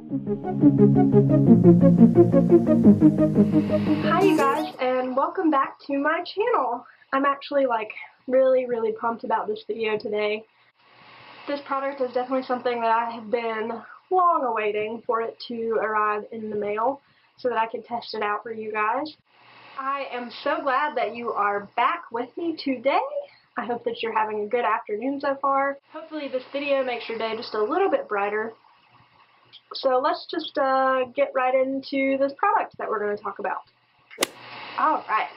Hi you guys, and welcome back to my channel. I'm actually really pumped about this video today. This product is definitely something that I have been long awaiting for it to arrive in the mail so that I can test it out for you guys. I am so glad that you are back with me today. I hope that you're having a good afternoon so far. Hopefully this video makes your day just a little bit brighter. So let's just get right into this product that we're going to talk about. Alright,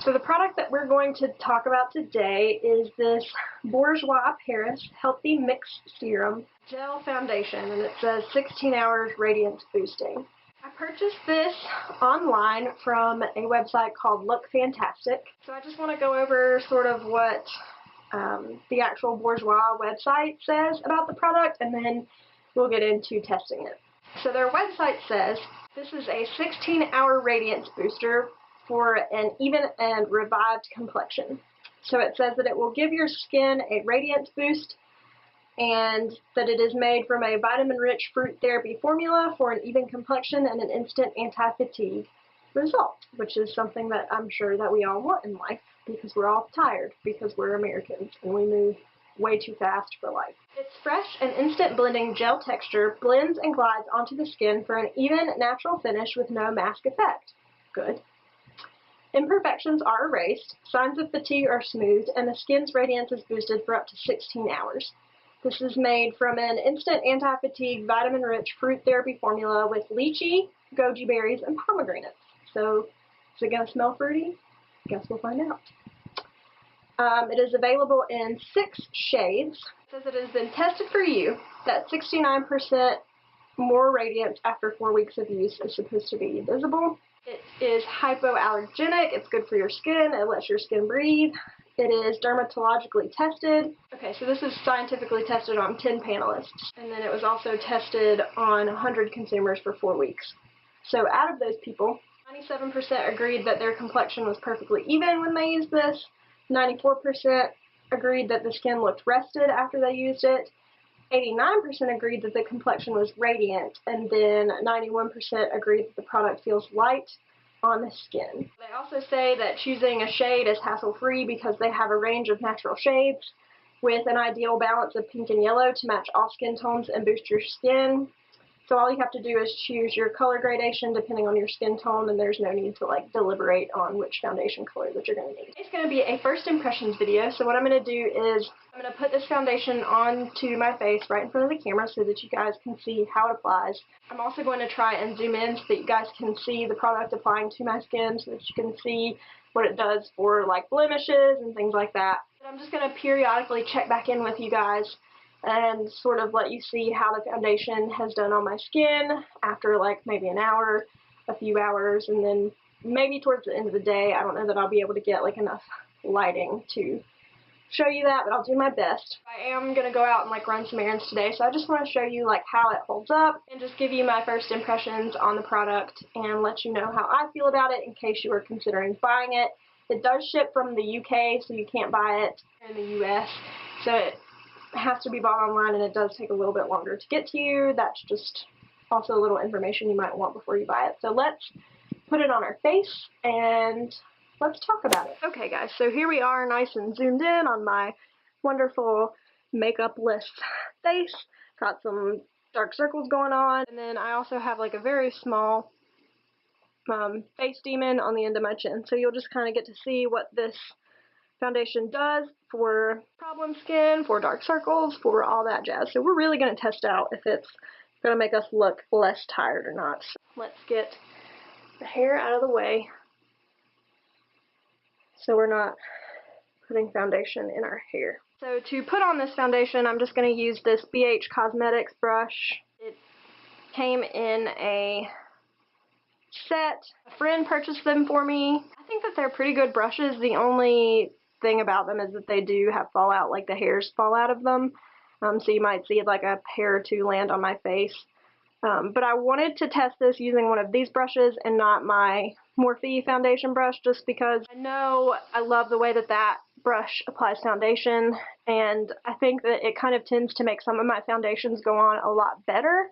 so the product that we're going to talk about today is this Bourjois Healthy Mix Serum Gel Foundation, and it says 16 hours radiance boosting. I purchased this online from a website called Look Fantastic, so I just want to go over sort of what the actual Bourjois website says about the product, and then we'll get into testing it. So their website says, this is a 16-hour radiance booster for an even and revived complexion. So it says that it will give your skin a radiance boost and that it is made from a vitamin-rich fruit therapy formula for an even complexion and an instant anti-fatigue result, which is something that I'm sure that we all want in life because we're all tired because we're Americans and we move way too fast for life. Its fresh and instant blending gel texture blends and glides onto the skin for an even, natural finish with no mask effect. Good. Imperfections are erased, signs of fatigue are smoothed, and the skin's radiance is boosted for up to 16 hours. This is made from an instant anti-fatigue vitamin-rich fruit therapy formula with lychee, goji berries, and pomegranates. So, is it going to smell fruity? Guess we'll find out. It is available in 6 shades. It says it has been tested for you that 69% more radiance after 4 weeks of use is supposed to be visible. It is hypoallergenic, it's good for your skin, it lets your skin breathe. It is dermatologically tested. Okay, so this is scientifically tested on 10 panelists. And then it was also tested on 100 consumers for 4 weeks. So out of those people, 97% agreed that their complexion was perfectly even when they used this. 94% agreed that the skin looked rested after they used it. 89% agreed that the complexion was radiant, and then 91% agreed that the product feels light on the skin. They also say that choosing a shade is hassle-free because they have a range of natural shades with an ideal balance of pink and yellow to match all skin tones and boost your skin. So all you have to do is choose your color gradation depending on your skin tone, and there's no need to deliberate on which foundation color that you're going to need. It's going to be a first impressions video, so what I'm going to do is I'm going to put this foundation onto my face right in front of the camera so that you guys can see how it applies. I'm also going to try and zoom in so that you guys can see the product applying to my skin so that you can see what it does for blemishes and things like that. But I'm just going to periodically check back in with you guys and sort of let you see how the foundation has done on my skin after maybe an hour, a few hours, and then maybe towards the end of the day. I don't know that I'll be able to get enough lighting to show you that, but I'll do my best. I am going to go out and run some errands today, so I just want to show you how it holds up and just give you my first impressions on the product and let you know how I feel about it in case you are considering buying it. It does ship from the UK, so you can't buy it in the US, so it has to be bought online, and it does take a little bit longer to get to you. That's just also a little information you might want before you buy it. So let's put it on our face and let's talk about it. Okay guys, so here we are nice and zoomed in on my wonderful makeup-less face. Got some dark circles going on, and then I also have a very small face demon on the end of my chin. So you'll just kind of get to see what this foundation does for problem skin, for dark circles, for all that jazz. So we're really going to test out if it's going to make us look less tired or not. So let's get the hair out of the way so we're not putting foundation in our hair. So to put on this foundation, I'm just going to use this BH Cosmetics brush. It came in a set. A friend purchased them for me. I think that they're pretty good brushes. The only thing about them is that they do have fallout, the hairs fall out of them. So you might see a hair or two land on my face. But I wanted to test this using one of these brushes and not my Morphe foundation brush, just because I know I love the way that that brush applies foundation, and I think that it kind of tends to make some of my foundations go on a lot better.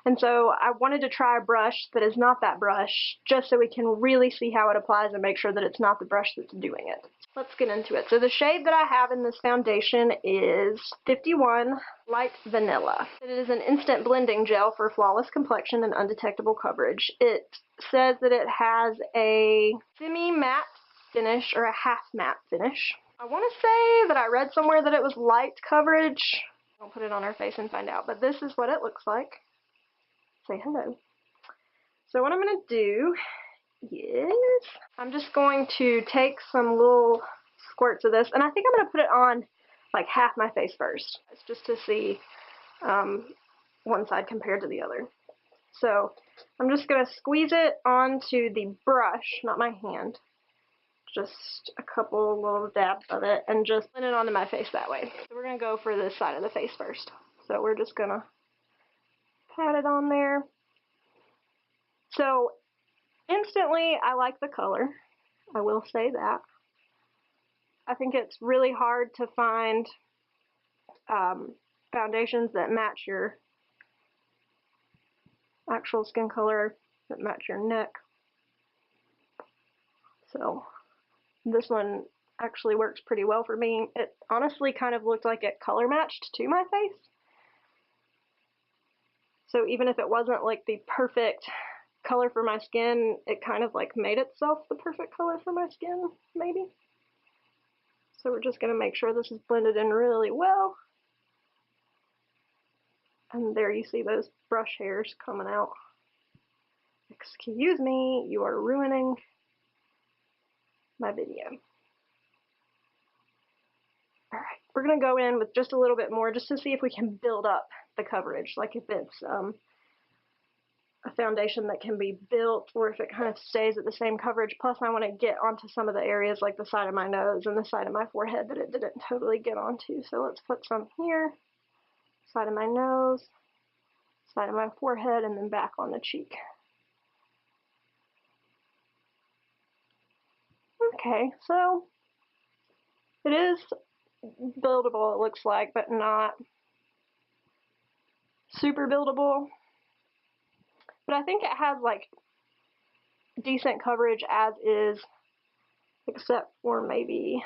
And so I wanted to try a brush that is not that brush, just so we can really see how it applies and make sure that it's not the brush that's doing it. Let's get into it. So the shade that I have in this foundation is 51 Light Vanilla. It is an instant blending gel for flawless complexion and undetectable coverage. It says that it has a semi-matte finish or a half matte finish. I want to say that I read somewhere that it was light coverage. I'll put it on our face and find out, but this is what it looks like. Say hello. So what I'm going to do is I'm just going to take some little squirts of this, and I think I'm going to put it on like half my face first. It's just to see one side compared to the other. So I'm just going to squeeze it onto the brush, not my hand. Just a couple little dabs of it and just blend it onto my face that way. So we're going to go for this side of the face first. So we're just going to pat it on there. So instantly I like the color. I will say that. I think it's really hard to find foundations that match your actual skin color, that match your neck. So this one actually works pretty well for me. It honestly kind of looked like it color matched to my face. So even if it wasn't like the perfect color for my skin, it kind of like made itself the perfect color for my skin, maybe. So we're just going to make sure this is blended in really well. And there you see those brush hairs coming out. Excuse me, you are ruining my video. Alright, we're going to go in with just a little bit more just to see if we can build up the coverage, like if it's a foundation that can be built or if it kind of stays at the same coverage. Plus I want to get onto some of the areas like the side of my nose and the side of my forehead that it didn't totally get onto. So let's put some here, side of my nose, side of my forehead, and then back on the cheek. Okay, so it is buildable, it looks like, but not super buildable. But I think it has like decent coverage as is, except for maybe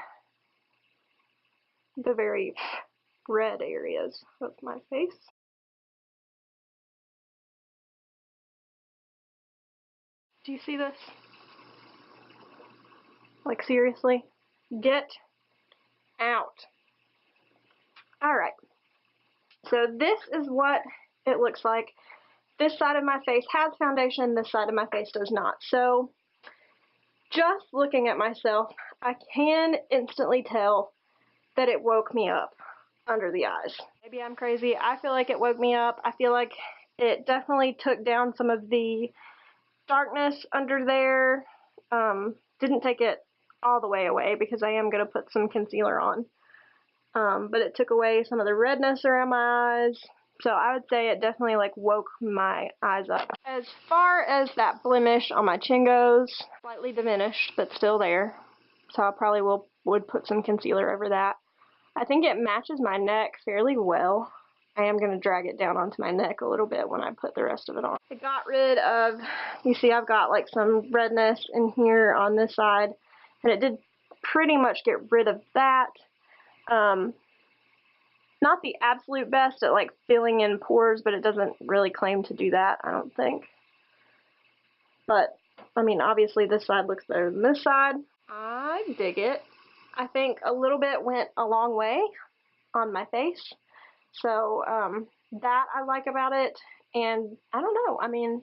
the very red areas of my face. Do you see this? Like seriously? Get out. Alright. So this is what it looks like. This side of my face has foundation, this side of my face does not. So just looking at myself, I can instantly tell that it woke me up under the eyes. Maybe I'm crazy. I feel like it woke me up. I feel like it definitely took down some of the darkness under there. Didn't take it all the way away because I am going to put some concealer on. But it took away some of the redness around my eyes. So I would say it definitely like woke my eyes up. As far as that blemish on my chin goes, slightly diminished, but still there. So I probably would put some concealer over that. I think it matches my neck fairly well. I am going to drag it down onto my neck a little bit when I put the rest of it on. I got rid of, you see I've got like some redness in here on this side, and it did pretty much get rid of that. Not the absolute best at like filling in pores, but it doesn't really claim to do that, I don't think. But, I mean, obviously this side looks better than this side. I dig it. I think a little bit went a long way on my face. So, that I like about it. And, I don't know, I mean,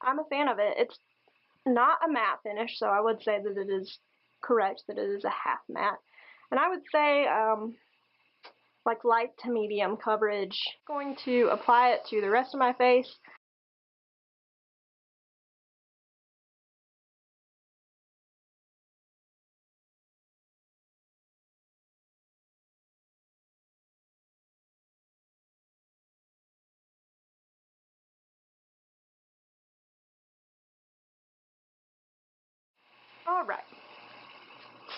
I'm a fan of it. It's not a matte finish, so I would say that it is correct that it is a half matte. And I would say, like light to medium coverage. I'm going to apply it to the rest of my face. Alright,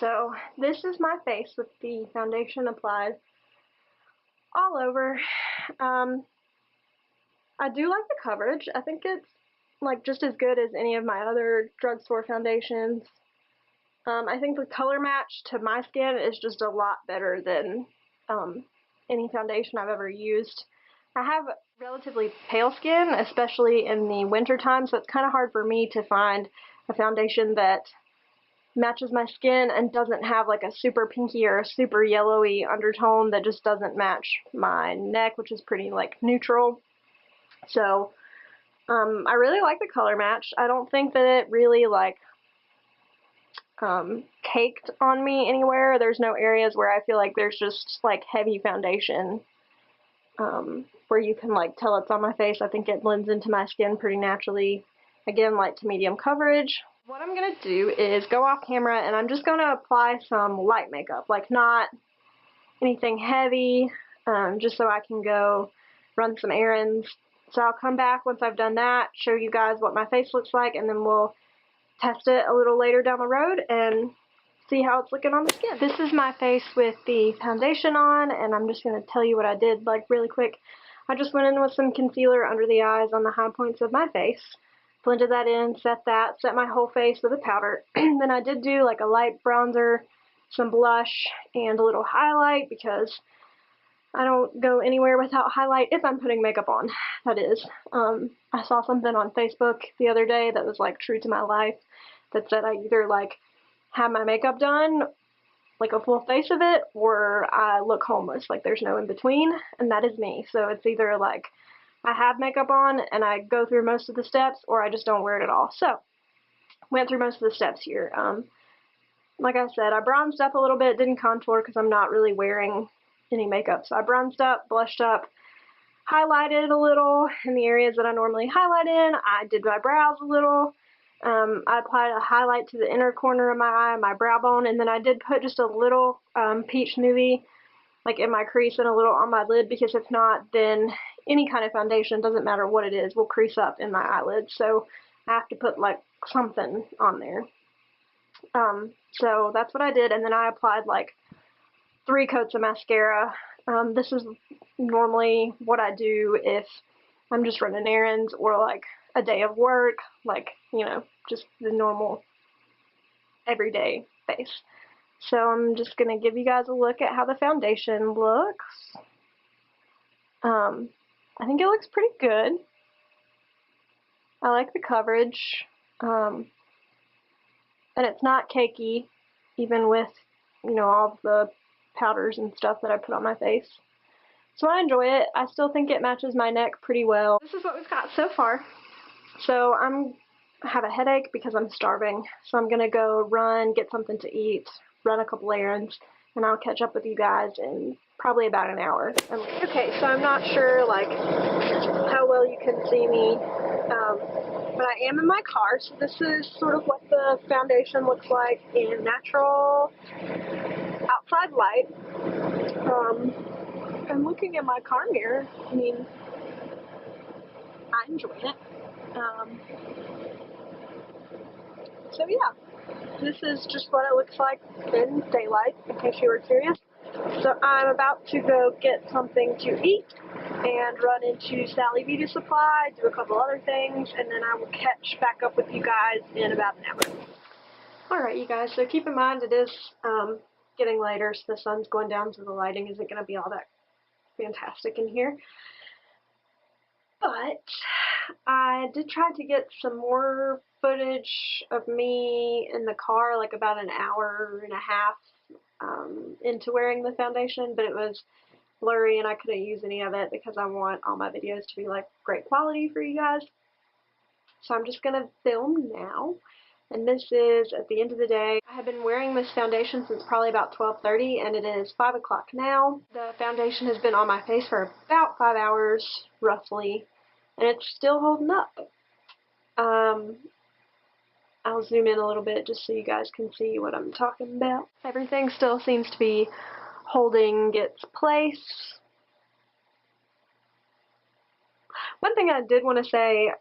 so this is my face with the foundation applied all over. I do like the coverage. I think it's like just as good as any of my other drugstore foundations. I think the color match to my skin is just a lot better than any foundation I've ever used. I have relatively pale skin, especially in the winter time, so it's kind of hard for me to find a foundation that matches my skin and doesn't have like a super pinky or a super yellowy undertone that just doesn't match my neck, which is pretty like neutral. So I really like the color match. I don't think that it really like caked on me anywhere. There's no areas where I feel like there's just like heavy foundation where you can like tell it's on my face. I think it blends into my skin pretty naturally. Again, light to medium coverage. What I'm going to do is go off camera and I'm just going to apply some light makeup, like not anything heavy, just so I can go run some errands. So I'll come back once I've done that, show you guys what my face looks like, and then we'll test it a little later down the road and see how it's looking on the skin. This is my face with the foundation on, and I'm just going to tell you what I did like really quick. I just went in with some concealer under the eyes on the high points of my face, blended that in, set my whole face with a powder. Then I did do like a light bronzer, some blush, and a little highlight because I don't go anywhere without highlight if I'm putting makeup on, that is. I saw something on Facebook the other day that was like true to my life that said I either like have my makeup done, like a full face of it, or I look homeless, like there's no in between, and that is me. So it's either like I have makeup on and I go through most of the steps, or I just don't wear it at all. So went through most of the steps here. Like I said, I bronzed up a little bit, didn't contour because I'm not really wearing any makeup. So I bronzed up, blushed up, highlighted a little in the areas that I normally highlight in. I did my brows a little. I applied a highlight to the inner corner of my eye, my brow bone, and then I did put just a little peach nudie like in my crease and a little on my lid, because if not, then any kind of foundation, doesn't matter what it is, will crease up in my eyelids. So I have to put like something on there. So that's what I did, and then I applied like 3 coats of mascara. This is normally what I do if I'm just running errands or like a day of work, like, you know, just the normal everyday face. So I'm just going to give you guys a look at how the foundation looks. I think it looks pretty good. I like the coverage. And it's not cakey, even with, you know, all the powders and stuff that I put on my face. So I enjoy it. I still think it matches my neck pretty well. This is what we've got so far. So I have a headache because I'm starving. So I'm going to go run, get something to eat, run a couple errands, and I'll catch up with you guys in probably about an hour. Okay, so I'm not sure like how well you can see me, but I am in my car. So this is sort of what the foundation looks like in natural outside light. I'm looking in my car mirror. I mean, I enjoy it. So yeah, this is just what it looks like in daylight, in case you were curious. So I'm about to go get something to eat and run into Sally Beauty Supply, do a couple other things, and then I will catch back up with you guys in about an hour. Alright, you guys, so keep in mind it is getting later, so the sun's going down, so the lighting isn't going to be all that fantastic in here. But I did try to get some more footage of me in the car, like about an hour and a half into wearing the foundation, but it was blurry and I couldn't use any of it because I want all my videos to be like great quality for you guys. So I'm just going to film now. And this is at the end of the day. I have been wearing this foundation since probably about 12:30, and it is 5 o'clock now. The foundation has been on my face for about 5 hours, roughly, and it's still holding up. I'll zoom in a little bit just so you guys can see what I'm talking about. Everything still seems to be holding its place. One thing I did want to say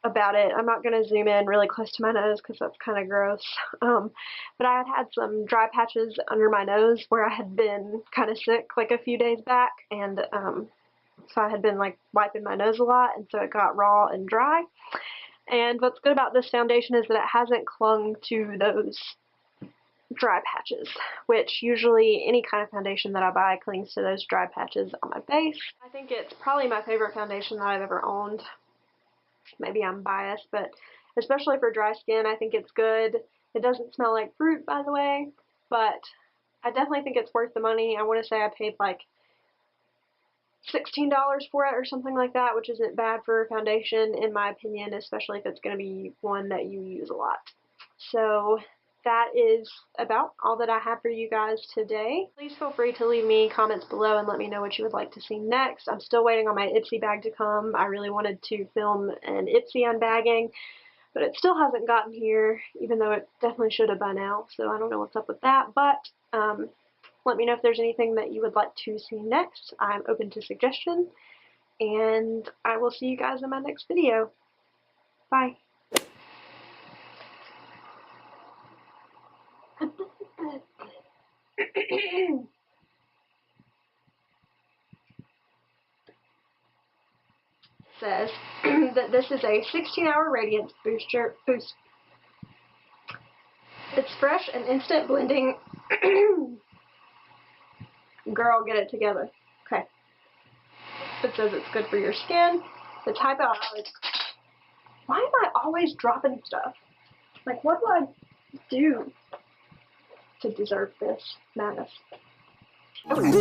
about it, I'm not going to zoom in really close to my nose because that's kind of gross, but I had some dry patches under my nose where I had been kind of sick like a few days back, and so I had been like wiping my nose a lot, and so it got raw and dry. And what's good about this foundation is that it hasn't clung to those dry patches, which usually any kind of foundation that I buy clings to those dry patches on my face. I think it's probably my favorite foundation that I've ever owned. Maybe I'm biased, but especially for dry skin, I think it's good. It doesn't smell like fruit, by the way, but I definitely think it's worth the money. I want to say I paid like $16 for it or something like that, which isn't bad for a foundation in my opinion, especially if it's going to be one that you use a lot. So that is about all that I have for you guys today. Please feel free to leave me comments below and let me know what you would like to see next. I'm still waiting on my Ipsy bag to come. I really wanted to film an Ipsy unbagging, but it still hasn't gotten here, even though it definitely should have by now, so I don't know what's up with that. But let me know if there's anything that you would like to see next. I'm open to suggestion, and I will see you guys in my next video. Bye. Says that this is a 16-hour radiance boost. It's fresh and instant blending. Girl, get it together. Okay. It says it's good for your skin. It's hypoallergenic. Why am I always dropping stuff? Like, what do I do to deserve this madness? Okay.